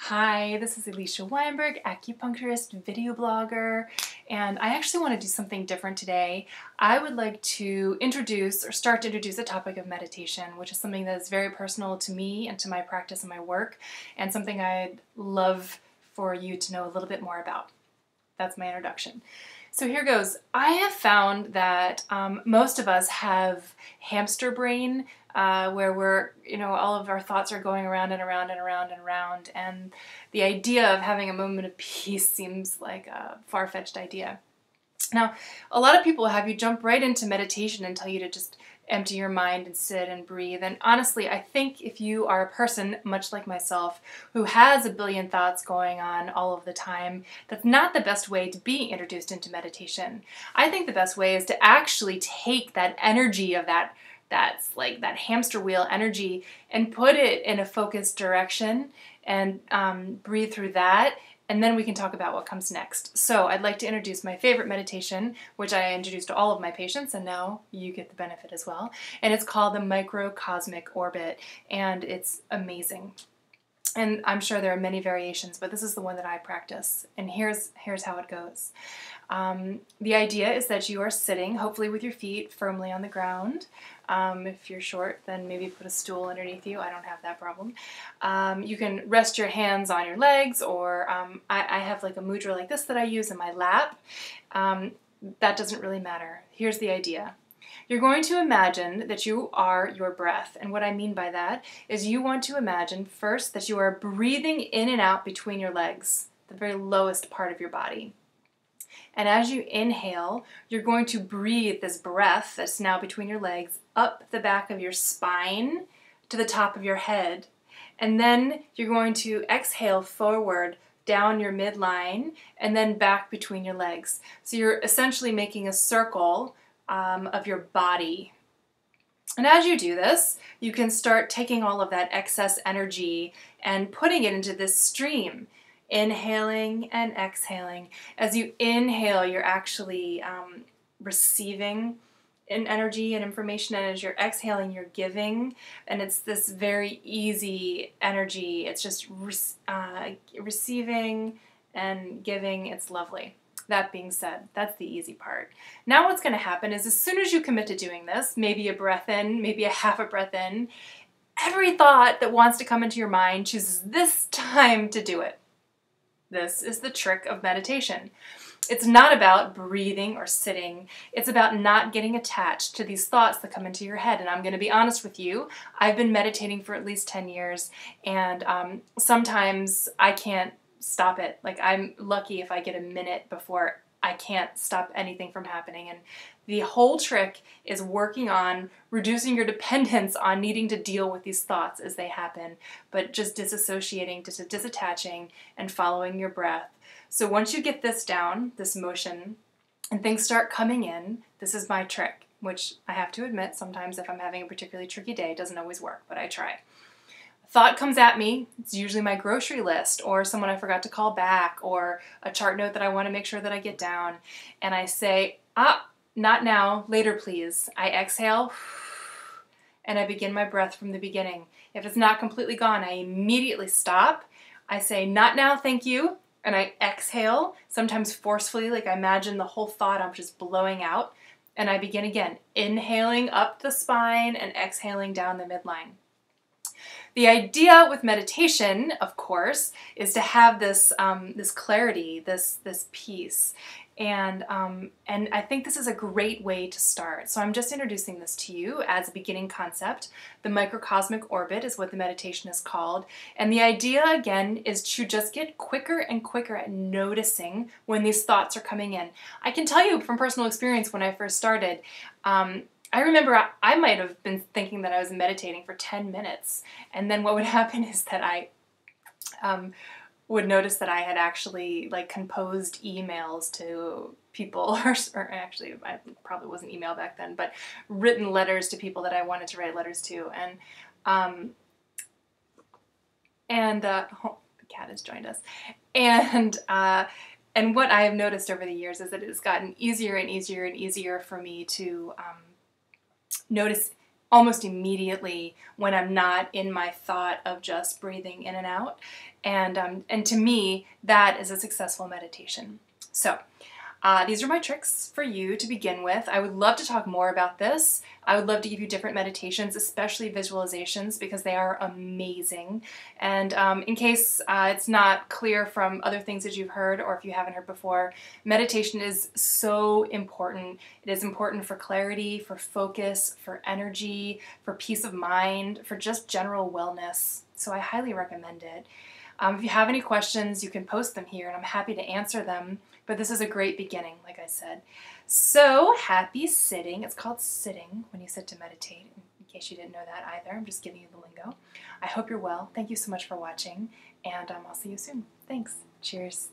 Hi, this is Alicia Weinberg, acupuncturist, video blogger, and I actually want to do something different today. I would like to start to introduce the topic of meditation, which is something that is very personal to me and to my practice and my work, and something I'd love for you to know a little bit more about. That's my introduction. So here goes. I have found that most of us have hamster brain, where all of our thoughts are going around and around and around and around, and the idea of having a moment of peace seems like a far-fetched idea. Now, a lot of people have you jump right into meditation and tell you to just empty your mind and sit and breathe. And honestly, I think if you are a person, much like myself, who has a billion thoughts going on all of the time, that's not the best way to be introduced into meditation. I think the best way is to actually take that energy of that's like that hamster wheel energy and put it in a focused direction and breathe through that. And then we can talk about what comes next. So I'd like to introduce my favorite meditation, which I introduced to all of my patients, and now you get the benefit as well. And it's called the Microcosmic Orbit, and it's amazing. And I'm sure there are many variations, but this is the one that I practice. And here's how it goes. The idea is that you are sitting, hopefully with your feet firmly on the ground. If you're short, then maybe put a stool underneath you. I don't have that problem. You can rest your hands on your legs, or I have like a mudra like this that I use in my lap. That doesn't really matter. Here's the idea. You're going to imagine that you are your breath. And what I mean by that is you want to imagine first that you are breathing in and out between your legs, the very lowest part of your body. And as you inhale, you're going to breathe this breath that's now between your legs up the back of your spine to the top of your head. And then you're going to exhale forward down your midline and then back between your legs. So you're essentially making a circle of your body. And as you do this, you can start taking all of that excess energy and putting it into this stream, inhaling and exhaling. As you inhale, you're actually receiving energy and information, and as you're exhaling, you're giving, and it's this very easy energy. It's just receiving and giving. It's lovely. That being said, that's the easy part. Now what's going to happen is as soon as you commit to doing this, maybe a breath in, maybe a half a breath in, every thought that wants to come into your mind chooses this time to do it. This is the trick of meditation. It's not about breathing or sitting. It's about not getting attached to these thoughts that come into your head. And I'm going to be honest with you, I've been meditating for at least 10 years, and sometimes I can't stop it. Like, I'm lucky if I get a minute before I can't stop anything from happening. And the whole trick is working on reducing your dependence on needing to deal with these thoughts as they happen, but just disassociating, disattaching, and following your breath. So once you get this down, this motion, and things start coming in, this is my trick, which I have to admit, sometimes if I'm having a particularly tricky day, it doesn't always work, but I try. Thought comes at me, it's usually my grocery list or someone I forgot to call back or a chart note that I want to make sure that I get down. And I say, not now, later please. I exhale and I begin my breath from the beginning. If it's not completely gone, I immediately stop. I say, not now, thank you. And I exhale, sometimes forcefully, like I imagine the whole thought I'm just blowing out. And I begin again, inhaling up the spine and exhaling down the midline. The idea with meditation, of course, is to have this this clarity, this peace, and I think this is a great way to start. So I'm just introducing this to you as a beginning concept. The microcosmic orbit is what the meditation is called, and the idea again is to just get quicker and quicker at noticing when these thoughts are coming in. I can tell you from personal experience when I first started. I remember I might have been thinking that I was meditating for 10 minutes, and then what would happen is that I would notice that I had actually like composed emails to people, or actually I probably wasn't email back then, but written letters to people that I wanted to write letters to, and the cat has joined us, and what I have noticed over the years is that it has gotten easier and easier and easier for me to notice almost immediately when I'm not in my thought of just breathing in and out. And to me, that is a successful meditation. So these are my tricks for you to begin with. I would love to talk more about this. I would love to give you different meditations, especially visualizations, because they are amazing. And in case it's not clear from other things that you've heard, or if you haven't heard before, meditation is so important. It is important for clarity, for focus, for energy, for peace of mind, for just general wellness. So I highly recommend it. If you have any questions, you can post them here, and I'm happy to answer them. But this is a great beginning, like I said. So happy sitting. It's called sitting when you sit to meditate, in case you didn't know that either. I'm just giving you the lingo. I hope you're well. Thank you so much for watching, and I'll see you soon. Thanks. Cheers.